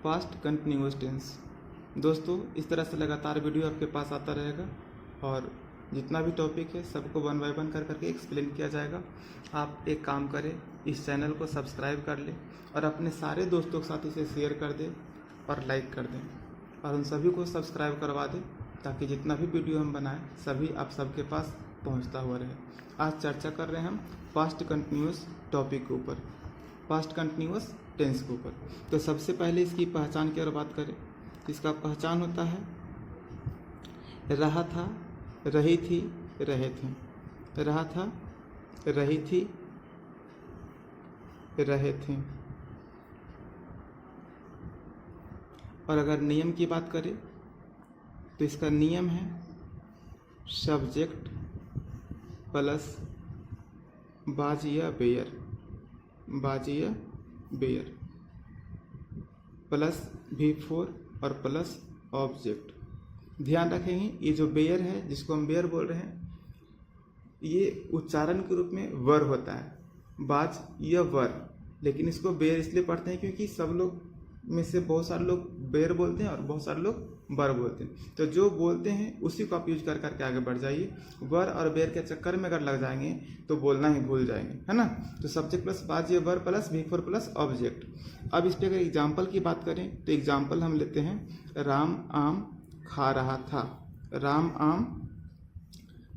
Past continuous tense. दोस्तों इस तरह से लगातार वीडियो आपके पास आता रहेगा और जितना भी टॉपिक है सबको वन बाय वन कर करके एक्सप्लेन किया जाएगा। आप एक काम करें, इस चैनल को सब्सक्राइब कर लें और अपने सारे दोस्तों के साथ इसे शेयर कर दें और लाइक कर दें और उन सभी को सब्सक्राइब करवा दें ताकि जितना भी वीडियो हम बनाएं सभी आप सबके पास पहुंचता हुआ रहे। आज चर्चा कर रहे हैं हम पास्ट कंटिन्यूअस टॉपिक के ऊपर, पास्ट कंटिन्यूअस टेंस के ऊपर। तो सबसे पहले इसकी पहचान की ओर बात करें, इसका पहचान होता है रहा था, रही थी, रहे थे। रहा था, रही थी, रहे थे। और अगर नियम की बात करें तो इसका नियम है सब्जेक्ट प्लस बाज या बेयर, बाज या बेयर प्लस V4 और प्लस ऑब्जेक्ट। ध्यान रखेंगे ये जो बेयर है, जिसको हम बेयर बोल रहे हैं, ये उच्चारण के रूप में वर होता है, बाज या वर, लेकिन इसको बेयर इसलिए पढ़ते हैं क्योंकि सब लोग में से बहुत सारे लोग बेयर बोलते हैं और बहुत सारे लोग वर बोलते हैं। तो जो बोलते हैं उसी को आप यूज कर करके आगे बढ़ जाइए। वर और बेयर के चक्कर में अगर लग जाएंगे तो बोलना ही भूल जाएंगे, है ना। तो सब्जेक्ट प्लस बाज या वर प्लस V4 प्लस ऑब्जेक्ट। अब इस पर अगर एग्जाम्पल की बात करें तो एग्जाम्पल हम लेते हैं, राम आम खा रहा था। राम आम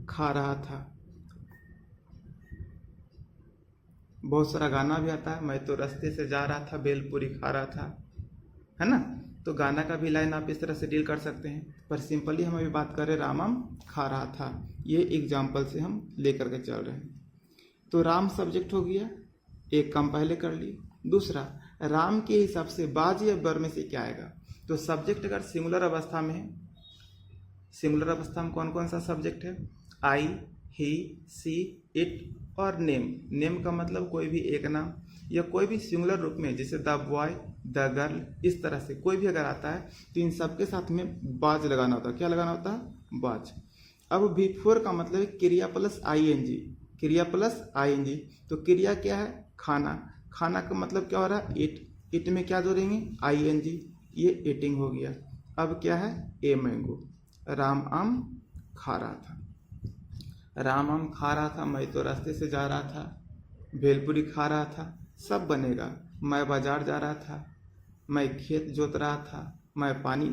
खा रहा था। बहुत सारा गाना भी आता है, मैं तो रास्ते से जा रहा था, बेलपूरी खा रहा था, है ना। तो गाना का भी लाइन आप इस तरह से डील कर सकते हैं, पर सिंपली हम अभी बात करें राम आम खा रहा था, ये एग्जाम्पल से हम लेकर के चल रहे हैं। तो राम सब्जेक्ट हो गया, एक काम पहले कर ली। दूसरा, राम के हिसाब से बाज या वर में से क्या आएगा। तो सब्जेक्ट अगर सिंगुलर अवस्था में है, सिंगुलर अवस्था में कौन कौन सा सब्जेक्ट है, आई, ही, सी, इट और नेम। नेम का मतलब कोई भी एक नाम या कोई भी सिंगुलर रूप में, जैसे द बॉय, द गर्ल, इस तरह से कोई भी अगर आता है तो इन सब के साथ में बाज लगाना होता है। क्या लगाना होता है, बाज। अब V4 का मतलब है क्रिया प्लस ING, क्रिया प्लस ING। तो क्रिया क्या है, खाना। खाना का मतलब क्या हो रहा है, इट। इट में क्या जोड़ेंगे, ING, ये ईटिंग हो गया। अब क्या है, ए मैंगो। राम आम खा रहा था, राम आम खा रहा था, मैं तो रास्ते से जा रहा था, भेलपुरी खा रहा था, सब बनेगा। मैं बाजार जा रहा था, मैं खेत जोत रहा था, मैं पानी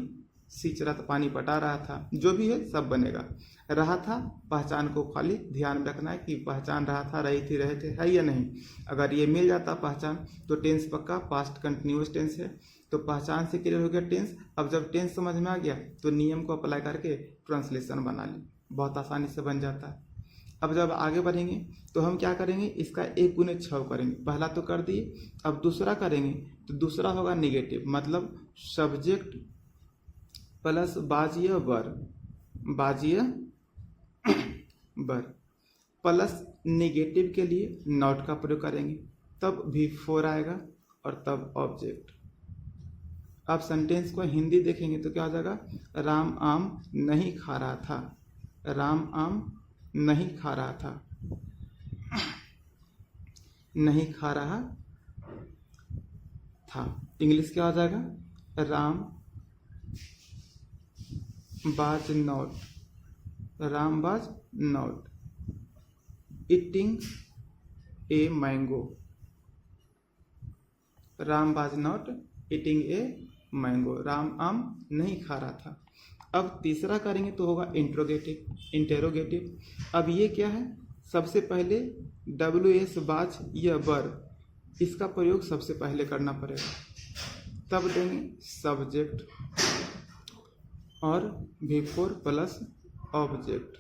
सींच रहा था, पानी पटा रहा था, जो भी है सब बनेगा। रहा था, पहचान को खाली ध्यान में रखना है कि पहचान रहा था, रही थी, रहे थे है या नहीं। अगर ये मिल जाता पहचान तो टेंस पक्का पास्ट कंटिन्यूअस टेंस है। तो पहचान से क्लियर हो गया टेंस। अब जब टेंस समझ में आ गया तो नियम को अप्लाई करके ट्रांसलेशन बना ली, बहुत आसानी से बन जाता है। अब जब आगे बढ़ेंगे तो हम क्या करेंगे, इसका 1 गुने 6 करेंगे। पहला तो कर दिए, अब दूसरा करेंगे तो दूसरा होगा निगेटिव, मतलब सब्जेक्ट प्लस बाज या वर, बाज या वर प्लस निगेटिव के लिए नॉट का प्रयोग करेंगे, तब V4 आएगा और तब ऑब्जेक्ट। अब सेंटेंस को हिंदी देखेंगे तो क्या हो जाएगा, राम आम नहीं खा रहा था, राम आम नहीं खा रहा था, नहीं खा रहा था। इंग्लिश क्या हो जाएगा, राम बाज नॉट, राम बाज not eating a mango, Ram बाज not eating a mango. Ram आम नहीं खा रहा था। अब तीसरा करेंगे तो होगा इंट्रोगेटिव, इंटेरोगेटिव। अब ये क्या है, सबसे पहले WS बाज या वर, इसका प्रयोग सबसे पहले करना पड़ेगा। तब देंगे सब्जेक्ट और V4 प्लस ऑब्जेक्ट,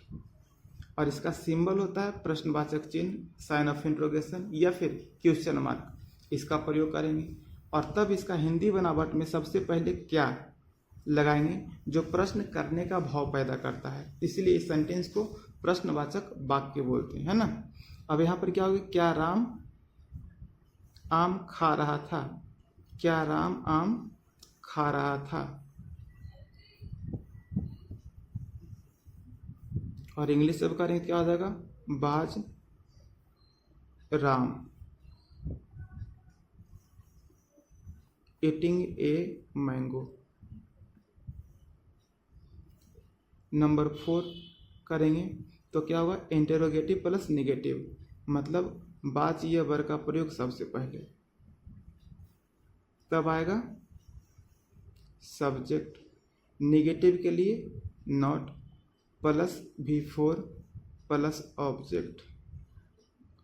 और इसका सिंबल होता है प्रश्नवाचक चिन्ह, साइन ऑफ इंट्रोगेशन या फिर क्वेश्चन मार्क, इसका प्रयोग करेंगे। और तब इसका हिंदी बनावट में सबसे पहले क्या लगाएंगे, जो प्रश्न करने का भाव पैदा करता है, इसलिए इस सेंटेंस को प्रश्नवाचक वाक्य बोलते हैं, है ना। अब यहाँ पर क्या होगा, क्या राम आम खा रहा था, क्या राम आम खा रहा था। और इंग्लिश जब करेंगे क्या हो जाएगा, बाज Ram. Eating a mango. Number 4 करेंगे तो क्या होगा, इंटेरोगेटिव प्लस निगेटिव, मतलब बाच या वर का प्रयोग सबसे पहले, तब आएगा सब्जेक्ट, निगेटिव के लिए not plus V4 plus object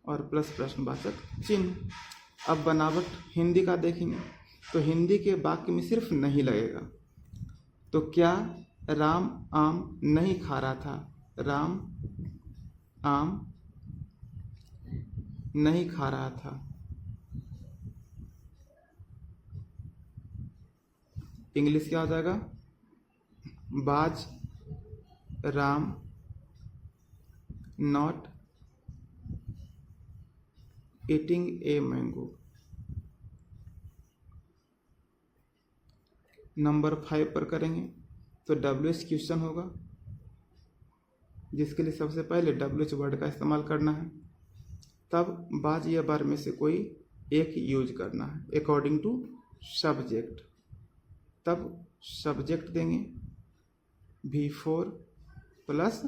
और प्लस प्रश्नवाचक चिन्ह। अब बनावट हिंदी का देखेंगे तो हिंदी के वाक्य में सिर्फ नहीं लगेगा। तो क्या राम आम नहीं खा रहा था, राम आम नहीं खा रहा था। इंग्लिश क्या हो जाएगा, बाज Ram not eating a mango. Number 5 पर करेंगे तो WH क्वेश्चन होगा, जिसके लिए सबसे पहले WH वर्ड का इस्तेमाल करना है, तब बाज या बार में से कोई एक यूज करना है अकॉर्डिंग टू सब्जेक्ट, तब सब्जेक्ट देंगे V4 प्लस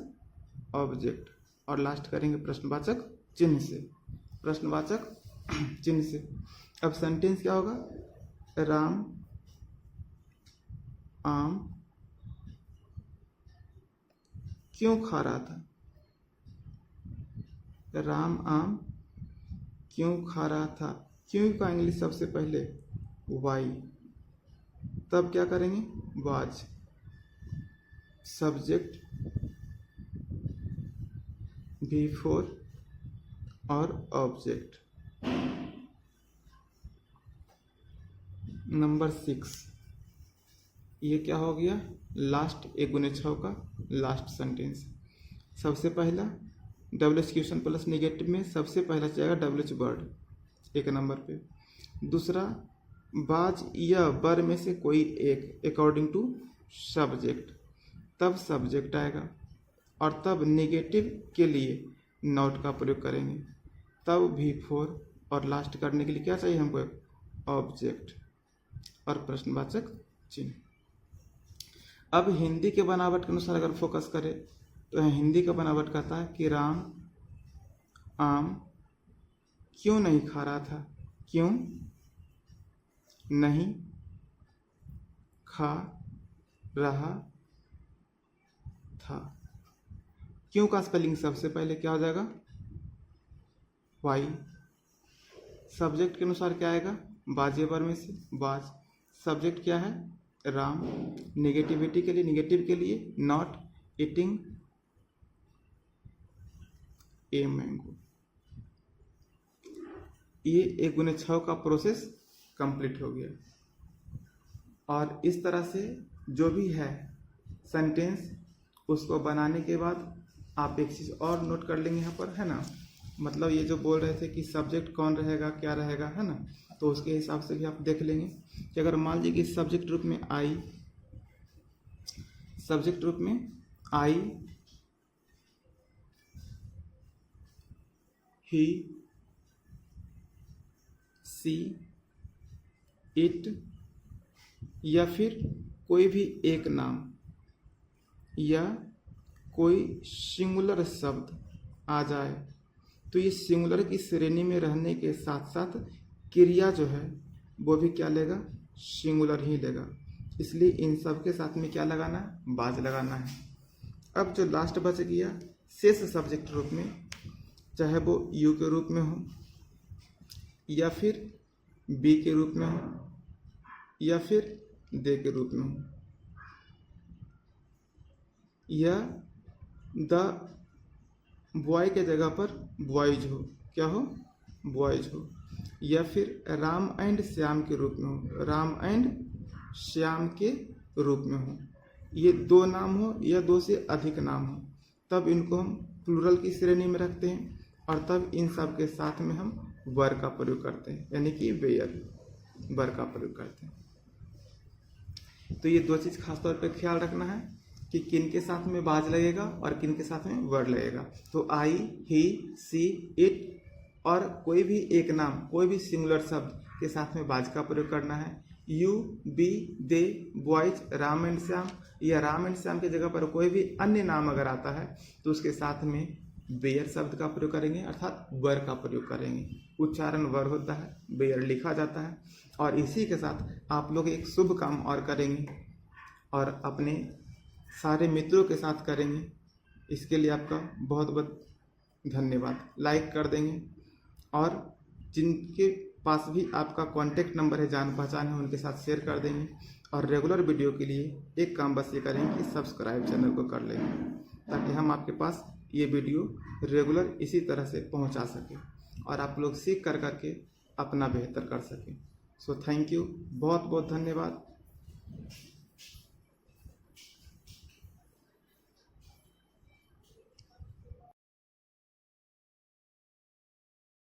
ऑब्जेक्ट और लास्ट करेंगे प्रश्नवाचक चिन्ह से, प्रश्नवाचक चिन्ह से। अब सेंटेंस क्या होगा, राम आम क्यों खा रहा था, राम आम क्यों खा रहा था। क्यों का इंग्लिश सबसे पहले वाई, तब क्या करेंगे वाज, सब्जेक्ट V4 और ऑब्जेक्ट। नंबर 6 ये क्या हो गया, लास्ट 1×6 का लास्ट सेंटेंस। सबसे पहला WH क्वेश्चन प्लस निगेटिव में सबसे पहला जाएगा WH वर्ड 1 नंबर पे। दूसरा बाज या बर में से कोई एक अकॉर्डिंग टू सब्जेक्ट, तब सब्जेक्ट आएगा और तब निगेटिव के लिए नॉट का प्रयोग करेंगे, तब V4 और लास्ट करने के लिए क्या चाहिए हमको, ऑब्जेक्ट और प्रश्नवाचक चिन्ह। अब हिंदी के बनावट के अनुसार अगर फोकस करें तो हिंदी का बनावट कहता है कि राम आम क्यों नहीं खा रहा था, क्यों नहीं खा रहा था। क्यों का स्पेलिंग सबसे पहले क्या हो जाएगा, वाई। सब्जेक्ट के अनुसार क्या आएगा, बाजे बर में से बाज, सब्जेक्ट क्या है राम, निगेटिविटी के लिए निगेटिव के लिए नॉट ईटिंग ए मैंगो। ये 1×6 का प्रोसेस कंप्लीट हो गया। और इस तरह से जो भी है सेंटेंस उसको बनाने के बाद आप एक चीज़ और नोट कर लेंगे यहाँ पर, है ना, मतलब ये जो बोल रहे थे कि सब्जेक्ट कौन रहेगा क्या रहेगा, है ना, तो उसके हिसाब से भी आप देख लेंगे कि अगर मान लीजिए कि सब्जेक्ट रूप में आई, सब्जेक्ट रूप में आई, ही, सी, इट, या फिर कोई भी एक नाम या कोई सिंगुलर शब्द आ जाए तो ये सिंगुलर की श्रेणी में रहने के साथ साथ क्रिया जो है वो भी क्या लेगा, सिंगुलर ही लेगा। इसलिए इन सब के साथ में क्या लगाना है, बाज लगाना है। अब जो लास्ट बच गया शेष सब्जेक्ट रूप में, चाहे वो यू के रूप में हो या फिर बी के रूप में हो या फिर दे के रूप में हो, या द बॉय के जगह पर बॉयज हो, क्या हो बॉयज हो, या फिर राम एंड श्याम के रूप में हो, राम एंड श्याम के रूप में हो, ये दो नाम हो या दो से अधिक नाम हो, तब इनको हम प्लूरल की श्रेणी में रखते हैं और तब इन सब के साथ में हम वर का प्रयोग करते हैं, यानी कि वेयर वर का प्रयोग करते हैं। तो ये दो चीज़ खास तौर पे ख्याल रखना है कि किन के साथ में बाज लगेगा और किन के साथ में वर्ड लगेगा। तो आई, ही, सी, इट और कोई भी एक नाम, कोई भी सिंगुलर शब्द के साथ में बाज का प्रयोग करना है। You, be, they, boys, Ram and Shyam, या राम एंड श्याम की जगह पर कोई भी अन्य नाम अगर आता है तो उसके साथ में बेयर शब्द का प्रयोग करेंगे, अर्थात वर का प्रयोग करेंगे। उच्चारण वर होता है, बेयर लिखा जाता है। और इसी के साथ आप लोग एक शुभ काम और करेंगे और अपने सारे मित्रों के साथ करेंगे। इसके लिए आपका बहुत बहुत धन्यवाद। लाइक कर देंगे और जिनके पास भी आपका कॉन्टैक्ट नंबर है, जान पहचान है, उनके साथ शेयर कर देंगे। और रेगुलर वीडियो के लिए एक काम बस ये करेंगे कि सब्सक्राइब चैनल को कर लेंगे, ताकि हम आपके पास ये वीडियो रेगुलर इसी तरह से पहुंचा सकें और आप लोग सीख कर करके अपना बेहतर कर सकें। सो थैंक यू, बहुत बहुत धन्यवाद।